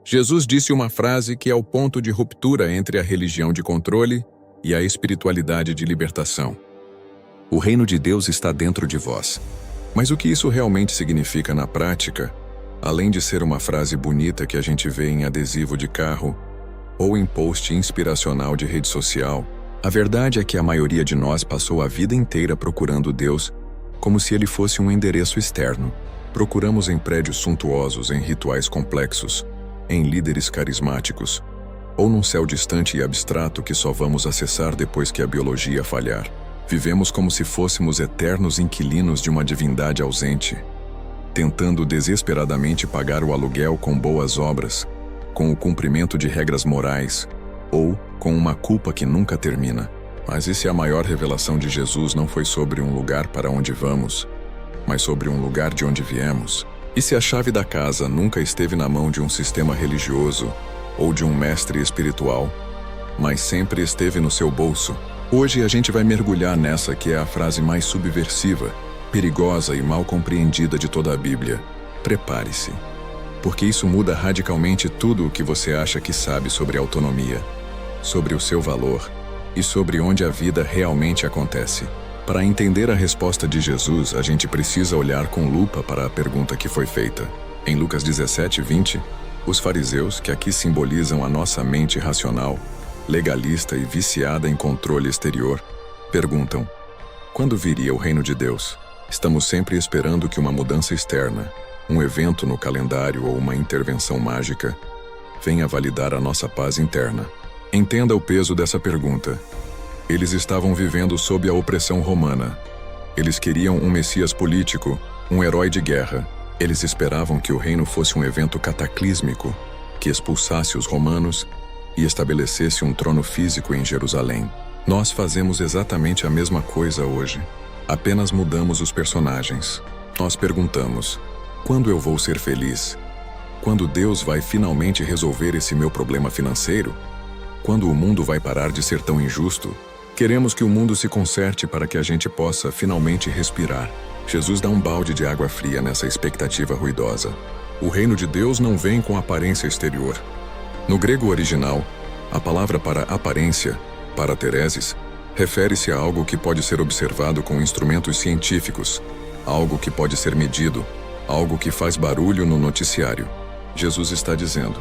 Jesus disse uma frase que é o ponto de ruptura entre a religião de controle e a espiritualidade de libertação. O reino de Deus está dentro de vós. Mas o que isso realmente significa na prática, além de ser uma frase bonita que a gente vê em adesivo de carro ou em post inspiracional de rede social, a verdade é que a maioria de nós passou a vida inteira procurando Deus como se ele fosse um endereço externo. Procuramos em prédios suntuosos, em rituais complexos, em líderes carismáticos, ou num céu distante e abstrato que só vamos acessar depois que a biologia falhar. Vivemos como se fôssemos eternos inquilinos de uma divindade ausente, tentando desesperadamente pagar o aluguel com boas obras, com o cumprimento de regras morais, ou com uma culpa que nunca termina. Mas e se a maior revelação de Jesus não foi sobre um lugar para onde vamos, mas sobre um lugar de onde viemos? E se a chave da casa nunca esteve na mão de um sistema religioso ou de um mestre espiritual, mas sempre esteve no seu bolso? Hoje a gente vai mergulhar nessa que é a frase mais subversiva, perigosa e mal compreendida de toda a Bíblia. Prepare-se, porque isso muda radicalmente tudo o que você acha que sabe sobre autonomia, sobre o seu valor e sobre onde a vida realmente acontece. Para entender a resposta de Jesus, a gente precisa olhar com lupa para a pergunta que foi feita. Em Lucas 17:20, os fariseus, que aqui simbolizam a nossa mente racional, legalista e viciada em controle exterior, perguntam: quando viria o reino de Deus? Estamos sempre esperando que uma mudança externa, um evento no calendário ou uma intervenção mágica, venha validar a nossa paz interna. Entenda o peso dessa pergunta. Eles estavam vivendo sob a opressão romana. Eles queriam um messias político, um herói de guerra. Eles esperavam que o reino fosse um evento cataclísmico, que expulsasse os romanos e estabelecesse um trono físico em Jerusalém. Nós fazemos exatamente a mesma coisa hoje. Apenas mudamos os personagens. Nós perguntamos: quando eu vou ser feliz? Quando Deus vai finalmente resolver esse meu problema financeiro? Quando o mundo vai parar de ser tão injusto? Queremos que o mundo se conserte para que a gente possa finalmente respirar. Jesus dá um balde de água fria nessa expectativa ruidosa. O reino de Deus não vem com aparência exterior. No grego original, a palavra para aparência, parateresis, refere-se a algo que pode ser observado com instrumentos científicos, algo que pode ser medido, algo que faz barulho no noticiário. Jesus está dizendo: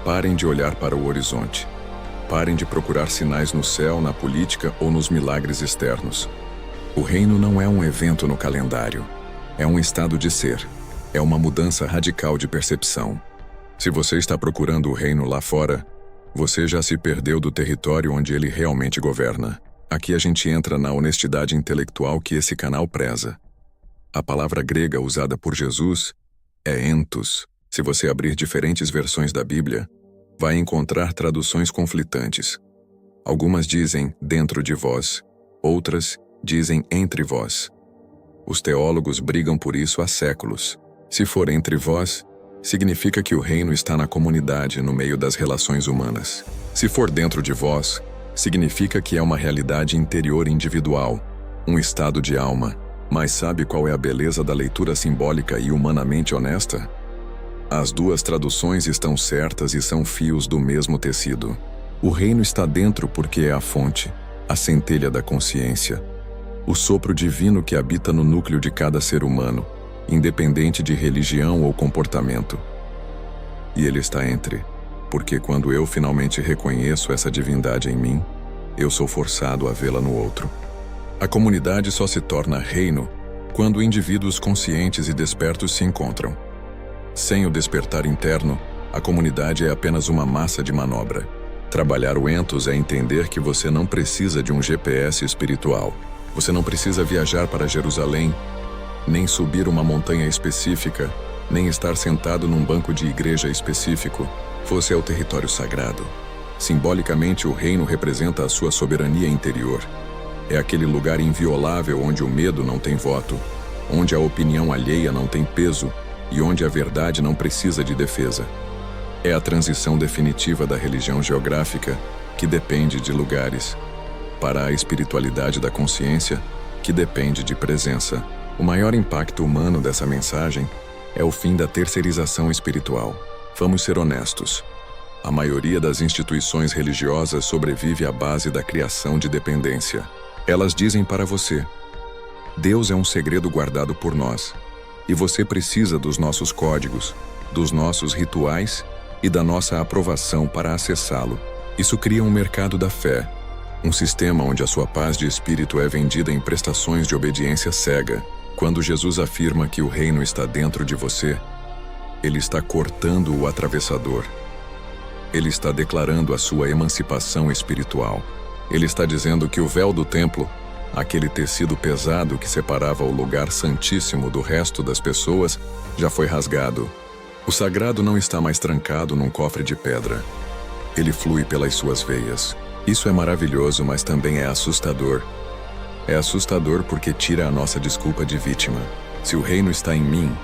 parem de olhar para o horizonte. Parem de procurar sinais no céu, na política ou nos milagres externos. O reino não é um evento no calendário. É um estado de ser. É uma mudança radical de percepção. Se você está procurando o reino lá fora, você já se perdeu do território onde ele realmente governa. Aqui a gente entra na honestidade intelectual que esse canal preza. A palavra grega usada por Jesus é entos. Se você abrir diferentes versões da Bíblia, vai encontrar traduções conflitantes. Algumas dizem dentro de vós, outras dizem entre vós. Os teólogos brigam por isso há séculos. Se for entre vós, significa que o reino está na comunidade, no meio das relações humanas. Se for dentro de vós, significa que é uma realidade interior individual, um estado de alma. Mas sabe qual é a beleza da leitura simbólica e humanamente honesta? As duas traduções estão certas e são fios do mesmo tecido. O reino está dentro porque é a fonte, a centelha da consciência, o sopro divino que habita no núcleo de cada ser humano, independente de religião ou comportamento. E ele está entre, porque quando eu finalmente reconheço essa divindade em mim, eu sou forçado a vê-la no outro. A comunidade só se torna reino quando indivíduos conscientes e despertos se encontram. Sem o despertar interno, a comunidade é apenas uma massa de manobra. Trabalhar o entos é entender que você não precisa de um GPS espiritual. Você não precisa viajar para Jerusalém, nem subir uma montanha específica, nem estar sentado num banco de igreja específico. Você é o território sagrado. Simbolicamente, o reino representa a sua soberania interior. É aquele lugar inviolável onde o medo não tem voto, onde a opinião alheia não tem peso e onde a verdade não precisa de defesa. É a transição definitiva da religião geográfica, que depende de lugares, para a espiritualidade da consciência, que depende de presença. O maior impacto humano dessa mensagem é o fim da terceirização espiritual. Vamos ser honestos. A maioria das instituições religiosas sobrevive à base da criação de dependência. Elas dizem para você: Deus é um segredo guardado por nós, e você precisa dos nossos códigos, dos nossos rituais e da nossa aprovação para acessá-lo. Isso cria um mercado da fé, um sistema onde a sua paz de espírito é vendida em prestações de obediência cega. Quando Jesus afirma que o reino está dentro de você, ele está cortando o atravessador. Ele está declarando a sua emancipação espiritual. Ele está dizendo que o véu do templo, aquele tecido pesado que separava o lugar santíssimo do resto das pessoas, já foi rasgado. O sagrado não está mais trancado num cofre de pedra. Ele flui pelas suas veias. Isso é maravilhoso, mas também é assustador. É assustador porque tira a nossa desculpa de vítima. Se o reino está em mim,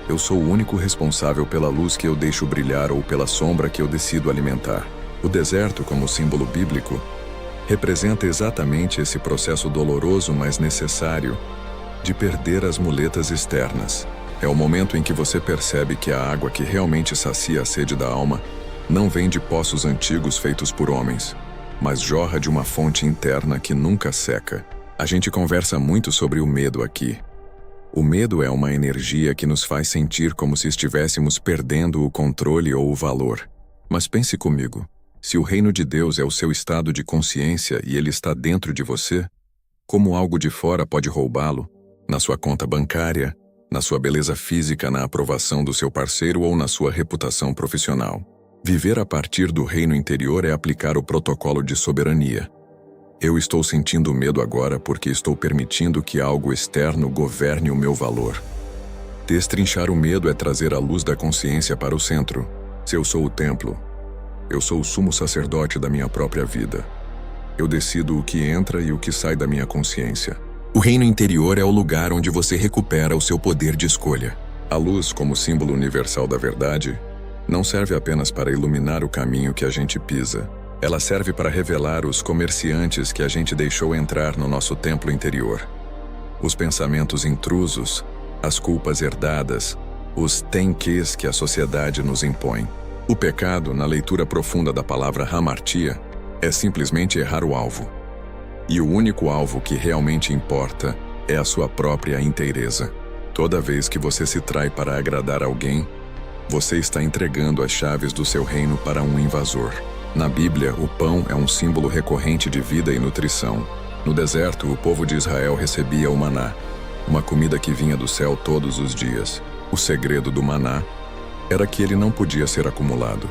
eu sou o único responsável pela luz que eu deixo brilhar ou pela sombra que eu decido alimentar. O deserto, como símbolo bíblico, representa exatamente esse processo doloroso, mas necessário, de perder as muletas externas. É o momento em que você percebe que a água que realmente sacia a sede da alma não vem de poços antigos feitos por homens, mas jorra de uma fonte interna que nunca seca. A gente conversa muito sobre o medo aqui. O medo é uma energia que nos faz sentir como se estivéssemos perdendo o controle ou o valor. Mas pense comigo, se o reino de Deus é o seu estado de consciência e ele está dentro de você, como algo de fora pode roubá-lo? Na sua conta bancária, na sua beleza física, na aprovação do seu parceiro ou na sua reputação profissional. Viver a partir do reino interior é aplicar o protocolo de soberania. Eu estou sentindo medo agora porque estou permitindo que algo externo governe o meu valor. Destrinchar o medo é trazer a luz da consciência para o centro. Se eu sou o templo, eu sou o sumo sacerdote da minha própria vida. Eu decido o que entra e o que sai da minha consciência. O reino interior é o lugar onde você recupera o seu poder de escolha. A luz, como símbolo universal da verdade, não serve apenas para iluminar o caminho que a gente pisa. Ela serve para revelar os comerciantes que a gente deixou entrar no nosso templo interior. Os pensamentos intrusos, as culpas herdadas, os tem-ques que a sociedade nos impõe. O pecado, na leitura profunda da palavra hamartia, é simplesmente errar o alvo. E o único alvo que realmente importa é a sua própria inteireza. Toda vez que você se trai para agradar alguém, você está entregando as chaves do seu reino para um invasor. Na Bíblia, o pão é um símbolo recorrente de vida e nutrição. No deserto, o povo de Israel recebia o maná, uma comida que vinha do céu todos os dias. O segredo do maná era que ele não podia ser acumulado.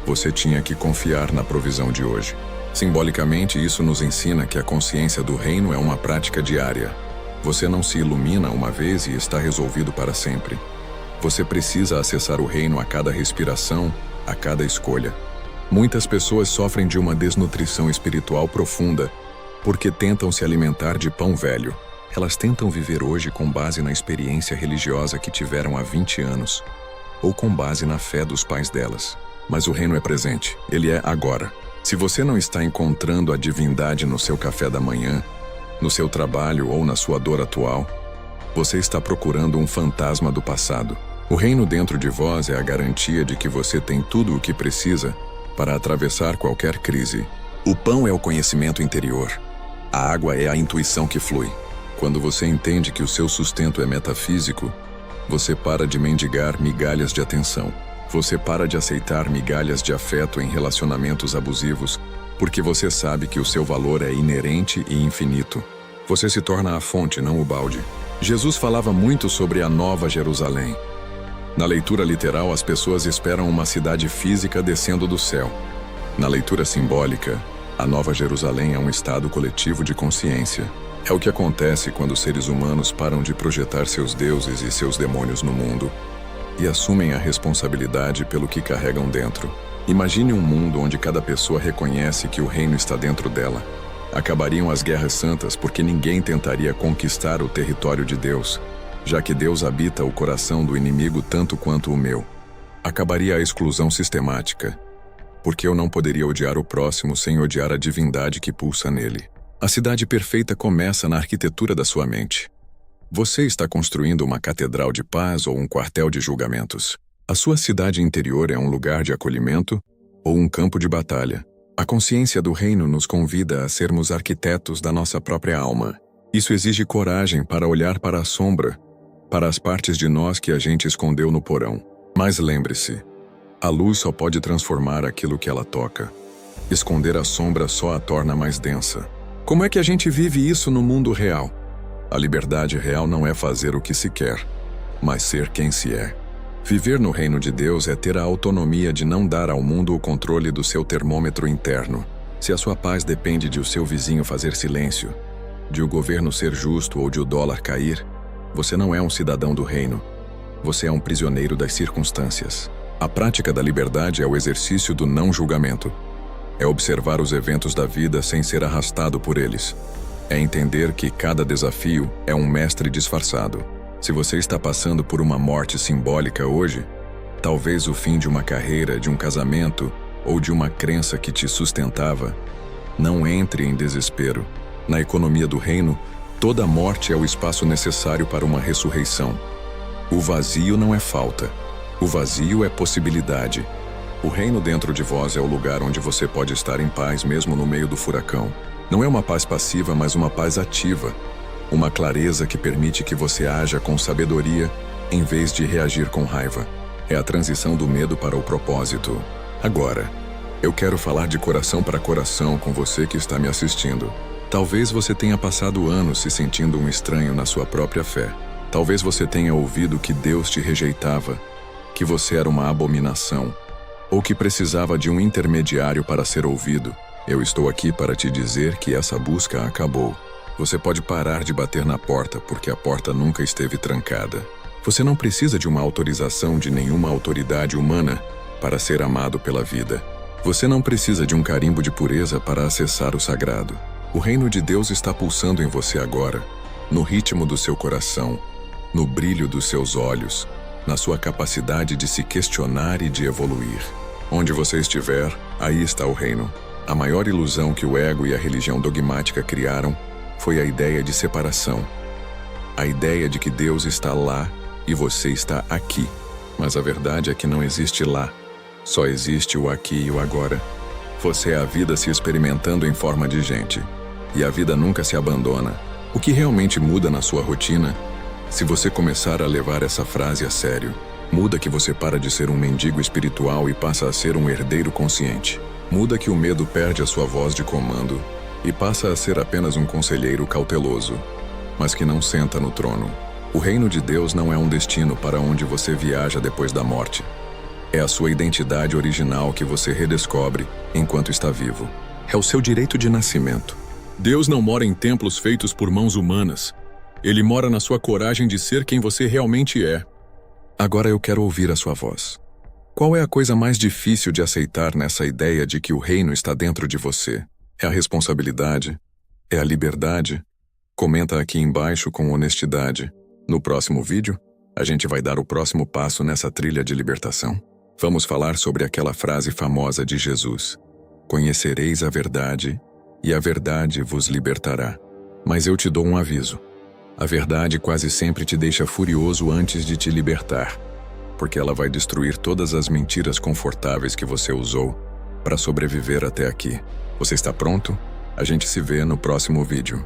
Você tinha que confiar na provisão de hoje. Simbolicamente, isso nos ensina que a consciência do reino é uma prática diária. Você não se ilumina uma vez e está resolvido para sempre. Você precisa acessar o reino a cada respiração, a cada escolha. Muitas pessoas sofrem de uma desnutrição espiritual profunda porque tentam se alimentar de pão velho. Elas tentam viver hoje com base na experiência religiosa que tiveram há 20 anos, ou com base na fé dos pais delas. Mas o reino é presente, ele é agora. Se você não está encontrando a divindade no seu café da manhã, no seu trabalho ou na sua dor atual, você está procurando um fantasma do passado. O reino dentro de vós é a garantia de que você tem tudo o que precisa para atravessar qualquer crise. O pão é o conhecimento interior. A água é a intuição que flui. Quando você entende que o seu sustento é metafísico, você para de mendigar migalhas de atenção. Você para de aceitar migalhas de afeto em relacionamentos abusivos, porque você sabe que o seu valor é inerente e infinito. Você se torna a fonte, não o balde. Jesus falava muito sobre a Nova Jerusalém. Na leitura literal, as pessoas esperam uma cidade física descendo do céu. Na leitura simbólica, a Nova Jerusalém é um estado coletivo de consciência. É o que acontece quando os seres humanos param de projetar seus deuses e seus demônios no mundo e assumem a responsabilidade pelo que carregam dentro. Imagine um mundo onde cada pessoa reconhece que o reino está dentro dela. Acabariam as guerras santas porque ninguém tentaria conquistar o território de Deus, já que Deus habita o coração do inimigo tanto quanto o meu. Acabaria a exclusão sistemática, porque eu não poderia odiar o próximo sem odiar a divindade que pulsa nele. A cidade perfeita começa na arquitetura da sua mente. Você está construindo uma catedral de paz ou um quartel de julgamentos? A sua cidade interior é um lugar de acolhimento ou um campo de batalha? A consciência do reino nos convida a sermos arquitetos da nossa própria alma. Isso exige coragem para olhar para a sombra, para as partes de nós que a gente escondeu no porão. Mas lembre-se, a luz só pode transformar aquilo que ela toca. Esconder a sombra só a torna mais densa. Como é que a gente vive isso no mundo real? A liberdade real não é fazer o que se quer, mas ser quem se é. Viver no reino de Deus é ter a autonomia de não dar ao mundo o controle do seu termômetro interno. Se a sua paz depende de o seu vizinho fazer silêncio, de o governo ser justo ou de o dólar cair, você não é um cidadão do reino. Você é um prisioneiro das circunstâncias. A prática da liberdade é o exercício do não julgamento. É observar os eventos da vida sem ser arrastado por eles. É entender que cada desafio é um mestre disfarçado. Se você está passando por uma morte simbólica hoje, talvez o fim de uma carreira, de um casamento ou de uma crença que te sustentava, não entre em desespero. Na economia do reino, toda morte é o espaço necessário para uma ressurreição. O vazio não é falta. O vazio é possibilidade. O reino dentro de vós é o lugar onde você pode estar em paz mesmo no meio do furacão. Não é uma paz passiva, mas uma paz ativa. Uma clareza que permite que você haja com sabedoria em vez de reagir com raiva. É a transição do medo para o propósito. Agora, eu quero falar de coração para coração com você que está me assistindo. Talvez você tenha passado anos se sentindo um estranho na sua própria fé. Talvez você tenha ouvido que Deus te rejeitava, que você era uma abominação, ou que precisava de um intermediário para ser ouvido. Eu estou aqui para te dizer que essa busca acabou. Você pode parar de bater na porta, porque a porta nunca esteve trancada. Você não precisa de uma autorização de nenhuma autoridade humana para ser amado pela vida. Você não precisa de um carimbo de pureza para acessar o sagrado. O reino de Deus está pulsando em você agora, no ritmo do seu coração, no brilho dos seus olhos, na sua capacidade de se questionar e de evoluir. Onde você estiver, aí está o reino. A maior ilusão que o ego e a religião dogmática criaram foi a ideia de separação. A ideia de que Deus está lá e você está aqui. Mas a verdade é que não existe lá. Só existe o aqui e o agora. Você é a vida se experimentando em forma de gente. E a vida nunca se abandona. O que realmente muda na sua rotina? Se você começar a levar essa frase a sério, muda que você para de ser um mendigo espiritual e passa a ser um herdeiro consciente. Muda que o medo perde a sua voz de comando e passa a ser apenas um conselheiro cauteloso, mas que não senta no trono. O reino de Deus não é um destino para onde você viaja depois da morte. É a sua identidade original que você redescobre enquanto está vivo. É o seu direito de nascimento. Deus não mora em templos feitos por mãos humanas. Ele mora na sua coragem de ser quem você realmente é. Agora eu quero ouvir a sua voz. Qual é a coisa mais difícil de aceitar nessa ideia de que o reino está dentro de você? É a responsabilidade? É a liberdade? Comenta aqui embaixo com honestidade. No próximo vídeo, a gente vai dar o próximo passo nessa trilha de libertação. Vamos falar sobre aquela frase famosa de Jesus: conhecereis a verdade, e a verdade vos libertará. Mas eu te dou um aviso. A verdade quase sempre te deixa furioso antes de te libertar, porque ela vai destruir todas as mentiras confortáveis que você usou para sobreviver até aqui. Você está pronto? A gente se vê no próximo vídeo.